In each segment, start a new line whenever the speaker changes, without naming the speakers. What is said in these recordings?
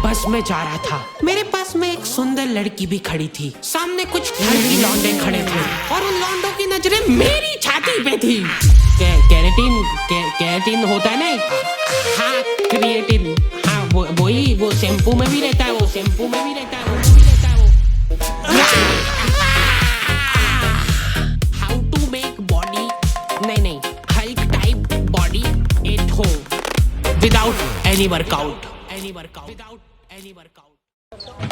बस में जा रहा था, मेरे पास में एक सुंदर लड़की भी खड़ी थी। सामने कुछ लड़की लौंडे खड़े थे और उन लौंडों की नजरें मेरी छाती पे थी। कैरेटीन होता है ना? हाँ, क्रिएटिन। हाँ, वही वो शैम्पू में भी रहता है, वो शैम्पू में भी रहता है, वो भी रहता है वो। हाउ टू मेक बॉडी, नहीं, Hulk type body at home without any workout.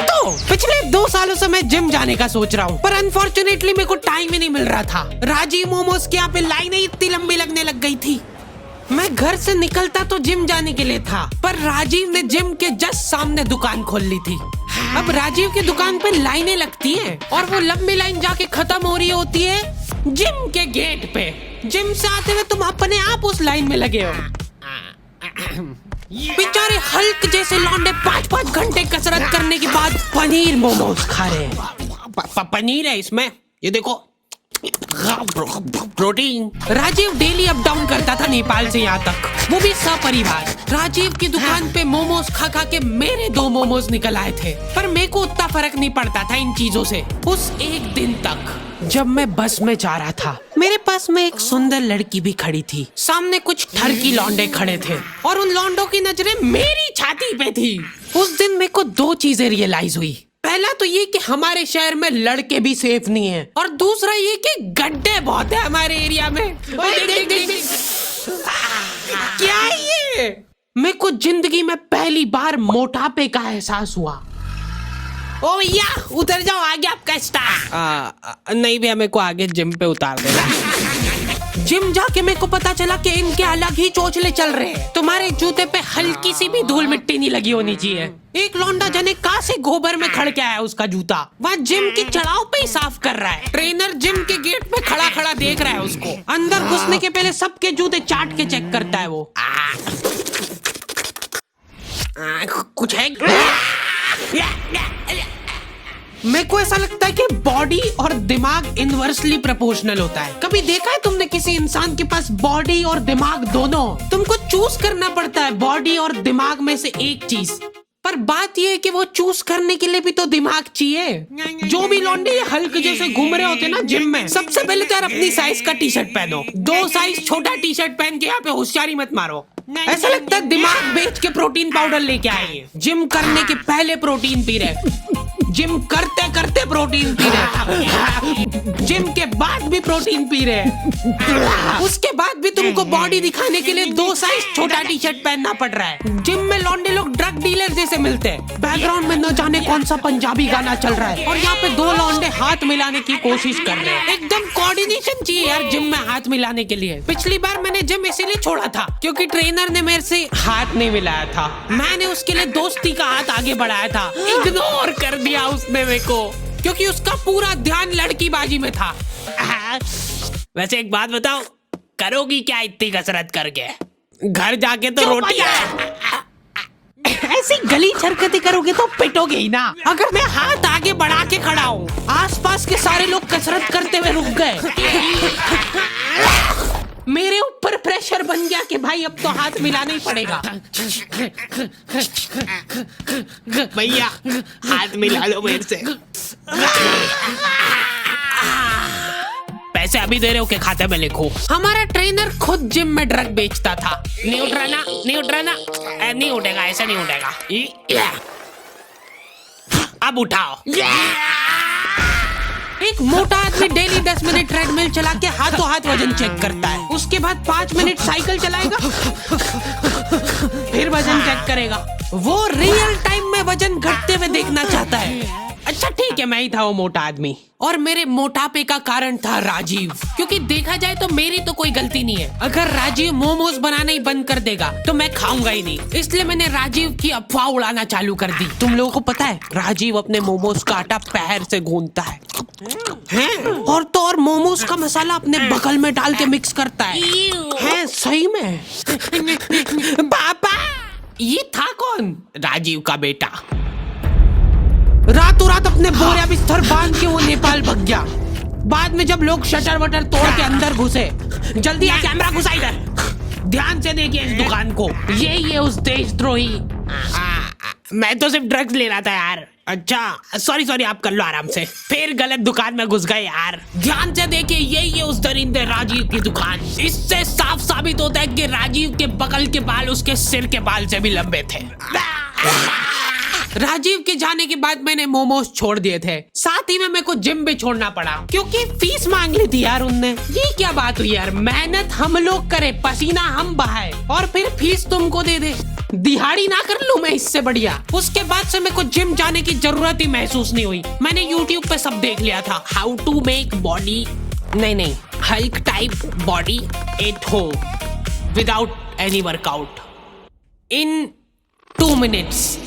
तो पिछले 2 सालों से मैं जिम जाने का सोच रहा हूँ, पर अनफॉर्चुनेटली मेरे को टाइम ही नहीं मिल रहा था। राजीव मोमोज के यहाँ पे लाइनें इतनी लंबी लगने लग गई थी। मैं घर से निकलता तो जिम जाने के लिए था, पर राजीव ने जिम के जस्ट सामने दुकान खोल ली थी। अब राजीव की दुकान पे लाइनें लगती हैं और वो लंबी लाइन जाके खत्म हो रही होती है जिम के गेट पे। जिम से आते हुए तुम अपने आप उस लाइन में लगे हो। बेचारे हल्क जैसे लौंडे 5-5 घंटे कसरत करने के बाद पनीर मोमोज खा रहे हैं। पनीर है इसमें, ये देखो, protein. Rajiv daily up down करता था नेपाल से यहाँ तक, वो भी सपरिवार। राजीव की दुकान पे मोमोज खा खा के मेरे 2 मोमोज निकल आए थे, पर मेरे को उतना फर्क नहीं पड़ता था इन चीजों से। उस एक दिन तक जब मैं बस में जा रहा था, मेरे पास में एक सुंदर लड़की भी खड़ी थी। सामने कुछ ठरकी लौंडे खड़े थे और उन लौंडों की नजरें मेरी छाती पे थी। उस दिन मेरे को 2 चीजें रियलाइज हुई। पहला तो ये कि हमारे शहर में लड़के भी सेफ नहीं है, और दूसरा ये कि गड्ढे बहुत है हमारे एरिया में। देख। क्या ये? मेरे को जिंदगी में पहली बार मोटापे का एहसास हुआ। ओ भैया उतर जाओ, आगे आपका स्टार। नहीं भैया, मेरे को आगे जिम पे उतार देना। जिम जाके मेरे को पता चला कि इनके अलग ही चोचले चल रहे हैं। तुम्हारे जूते पे हल्की सी भी धूल मिट्टी नहीं लगी होनी चाहिए। एक लौंडा जने कहाँ से गोबर में खड़ के आया उसका जूता, वहाँ जिम की चढ़ाव पे ही साफ कर रहा है। ट्रेनर जिम के गेट पे खड़ा खड़ा देख रहा है उसको। अंदर घुसने के पहले सबके जूते चाट के चेक करता है वो। कुछ है? मेरे को ऐसा लगता है कि बॉडी और दिमाग इनवर्सली प्रोपोर्शनल होता है। कभी देखा है तुमने किसी इंसान के पास बॉडी और दिमाग दोनों? तुमको चूज करना पड़ता है बॉडी और दिमाग में से एक चीज, पर बात यह है कि वो चूज करने के लिए भी तो दिमाग चाहिए। जो भी लौंडे हल्क जैसे घूम रहे होते ना जिम में, सबसे पहले तो यार अपनी साइज का टी शर्ट पहनो। 2 साइज छोटा टी शर्ट पहन के यहाँ पे होशियारी मत मारो। ऐसा लगता है दिमाग बेच के प्रोटीन पाउडर लेके आए। जिम करने के पहले प्रोटीन पी रहे, जिम करते करते प्रोटीन पी रहे, जिम के बाद भी प्रोटीन पी रहे, उसके बाद भी तुमको बॉडी दिखाने के लिए 2 साइज छोटा टी शर्ट पहनना पड़ रहा है। जिम में लौंडे लोग ड्रग डीलर जैसे मिलते हैं। बैकग्राउंड में न जाने कौन सा पंजाबी गाना चल रहा है और यहाँ पे 2 लौंडे हाथ मिलाने की कोशिश कर रहे हैं। एकदम कोऑर्डिनेशन चाहिए यार जिम में हाथ मिलाने के लिए। पिछली बार मैंने जिम इसीलिए छोड़ा था क्योंकि ट्रेनर ने मेरे से हाथ नहीं मिलाया था। मैंने उसके लिए दोस्ती का हाथ आगे बढ़ाया था, इग्नोर कर दिया उसने मेरे को, क्योंकि उसका पूरा ध्यान लड़कीबाजी में था। वैसे एक बात बताओ, करोगी क्या इतनी कसरत करके? घर जाके तो रोटी ऐसी गलीज हरकतें करोगे तो पिटोगे ही ना। अगर मैं हाथ आगे बढ़ा के खड़ा हूँ, आसपास के सारे लोग कसरत करते हुए रुक गए, मेरे ऊपर प्रेशर बन गया कि भाई अब तो हाथ मिलाना ही पड़ेगा।
भैया हाथ मिला लो मेरे से।
पैसे अभी दे रहे हो के खाते में लिखो। हमारा ट्रेनर खुद जिम में ड्रग बेचता था। नहीं उठ रहा ना, नहीं उठ रहा ना, नहीं उठेगा, ऐसा नहीं उठेगा। अब उठाओ। एक मोटा आदमी डेली 10 मिनट ट्रेडमिल चला के हाथों हाथ वजन चेक करता है। उसके बाद 5 मिनट साइकिल चलाएगा, फिर वजन चेक करेगा। वो रियल टाइम में वजन घटते हुए देखना चाहता है। अच्छा ठीक है, मैं ही था वो मोटा आदमी, और मेरे मोटापे का कारण था राजीव। क्योंकि देखा जाए तो मेरी तो कोई गलती नहीं है। अगर राजीव मोमोज बनाना ही बंद कर देगा तो मैं खाऊंगा ही नहीं। इसलिए मैंने राजीव की अफवाह उड़ाना चालू कर दी। तुम लोगों को पता है राजीव अपने मोमोज का आटा पैर से गूंथता है, और तो और मोमोज का मसाला अपने बगल में डाल के मिक्स करता है सही में। पापा, ये था कौन? राजीव का बेटा। रातों रात अपने बोरिया बिस्तर बांध के वो नेपाल भाग गया। बाद में जब लोग शटर वटर तोड़ के अंदर घुसे, जल्दी आ कैमरा घुसा इधर, ध्यान से देखिए इस दुकान को, ये उस देशद्रोही
मैं तो सिर्फ ड्रग्स ले रहा था यार। अच्छा सॉरी आप कर लो आराम से। फिर गलत दुकान में घुस गए यार।
ध्यान से देखिए, यही है उस दरिंदे राजीव की दुकान। इससे साफ साबित होता है कि राजीव के बगल के बाल उसके सिर के बाल से भी लंबे थे। राजीव के जाने के बाद मैंने मोमोज छोड़ दिए थे, साथ ही में मेरे को जिम भी छोड़ना पड़ा क्योंकि फीस मांग ली थी यार उनने। ये क्या बात हुई यार, मेहनत हम लोग करे, पसीना हम बहाए और फिर फीस तुमको दे दे। दिहाड़ी ना कर लूं मैं इससे बढ़िया। उसके बाद से मेरे को जिम जाने की जरूरत ही महसूस नहीं हुई। मैंने YouTube पे सब देख लिया था, हाउ टू मेक बॉडी नहीं Hulk type body at home without any workout in 2 minutes.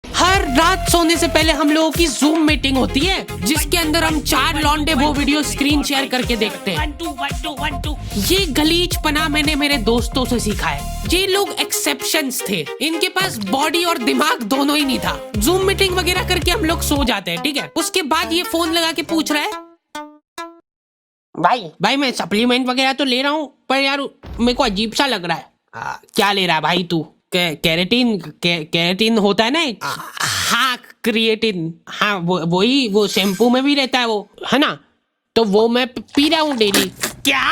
हर रात सोने से पहले हम लोगों की जूम मीटिंग होती है जिसके अंदर हम 4 लौंडे वो वीडियो स्क्रीन शेयर करके देखते हैं।
1 2
ये गलीजपना मैंने मेरे दोस्तों से सीखा है। ये लोग एक्सेप्शंस थे, इनके पास बॉडी और दिमाग दोनों ही नहीं था। जूम मीटिंग वगैरह करके हम लोग सो जाते हैं, ठीक है। उसके बाद ये फोन लगा के पूछ रहा है, भाई मैं सप्लीमेंट वगैरह तो ले रहा हूँ पर यार मेरे को अजीब सा लग रहा है। क्या ले रहा है भाई तू? कैरेटीन होता है ना। हाँ क्रिएटिन, हाँ वही वो शैम्पू में भी रहता है वो, है ना। तो वो मैं पी रहा हूँ डेली। क्या?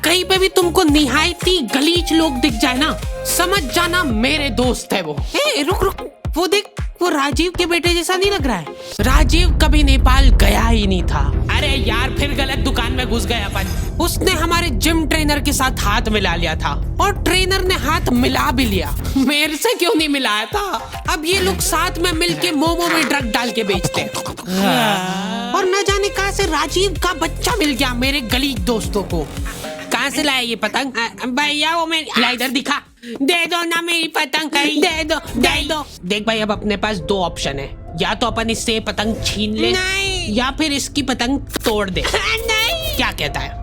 कहीं पे भी तुमको निहायती गलीज लोग दिख जाए ना, समझ जाना मेरे दोस्त है वो। रुक वो देख, वो राजीव के बेटे जैसा नहीं लग रहा है? राजीव कभी नेपाल गया ही नहीं था। अरे यार फिर गलत दुकान में घुस गए अपन। उसने हमारे जिम ट्रेनर के साथ हाथ मिला लिया था और ट्रेनर ने हाथ मिला भी लिया। मेरे से क्यों नहीं मिलाया था? अब ये लोग साथ में मिलके मोमो में ड्रग डाल के बेचते हैं। और न जाने कहां से राजीव का बच्चा मिल गया मेरे गलीज दोस्तों को। कहां से लाया ये पतंग? भैया वो मेरी, ला इधर दिखा, दे दो ना मेरी पतंग, कहीं दे दो। देख भाई अब अपने पास 2 ऑप्शन है, या तो अपन इससे पतंग छीन ले या फिर इसकी पतंग तोड़ दे। नहीं। क्या कहता है?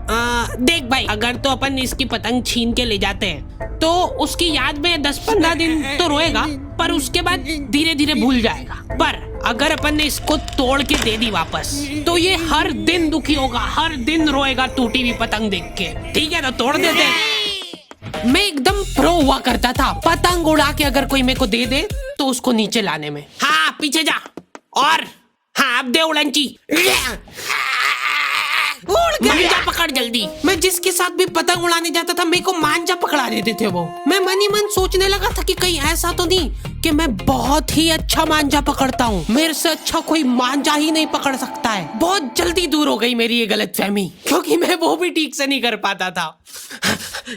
देख भाई, अगर तो अपन इसकी पतंग छीन के ले जाते हैं तो उसकी याद में 10-15 दिन तो रोएगा, पर उसके बाद धीरे धीरे भूल जाएगा। पर अगर अपन ने इसको तोड़ के दे दी वापस तो ये हर दिन दुखी होगा, हर दिन रोएगा टूटी हुई पतंग देख के। ठीक है तो तोड़ देते हैं। मैं एकदम प्रो हुआ करता था पतंग उड़ा के, अगर कोई मेरे को दे दे तो उसको नीचे लाने में। हाँ पीछे जा, और हाँ अब दे उड़ंची, मांझा पकड़ जल्दी। मैं जिसके साथ भी पतंग उड़ाने जाता था मेरे को मांझा पकड़ा देते थे वो। मैं मन ही मन सोचने लगा था कि कहीं ऐसा तो नहीं कि मैं बहुत ही अच्छा मांझा पकड़ता हूँ, मेरे से अच्छा कोई मांझा ही नहीं पकड़ सकता है। बहुत जल्दी दूर हो गई मेरी ये गलतफहमी, क्योंकि मैं वो भी ठीक से नहीं कर पाता था।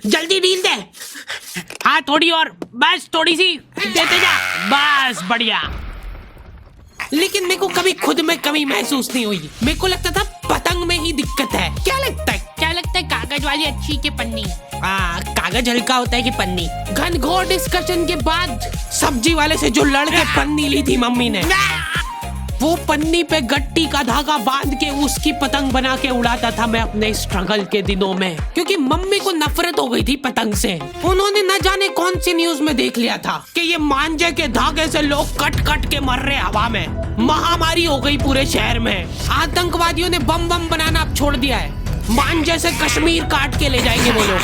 जल्दी ढील दे। हाँ थोड़ी और, बस थोड़ी सी देते जा, बस बढ़िया। लेकिन मेरे को कभी खुद में कमी महसूस नहीं हुई। मेरे को लगता था पतंग में ही दिक्कत है। क्या लगता है कागज वाली अच्छी के पन्नी? कागज हल्का होता है कि पन्नी? घनघोर डिस्कशन के बाद सब्जी वाले से जो लड़ के पन्नी ली थी मम्मी ने, वो पन्नी पे गट्टी का धागा बांध के उसकी पतंग बना के उड़ाता था मैं अपने स्ट्रगल के दिनों में, क्योंकि मम्मी को नफरत हो गई थी पतंग से। उन्होंने न जाने कौन सी न्यूज में देख लिया था कि ये मांझे के धागे से लोग कट कट के मर रहे हवा में। महामारी हो गई पूरे शहर में। आतंकवादियों ने बम बनाना अब छोड़ दिया है। मांझे से कश्मीर काट के ले जाएंगे वो लोग।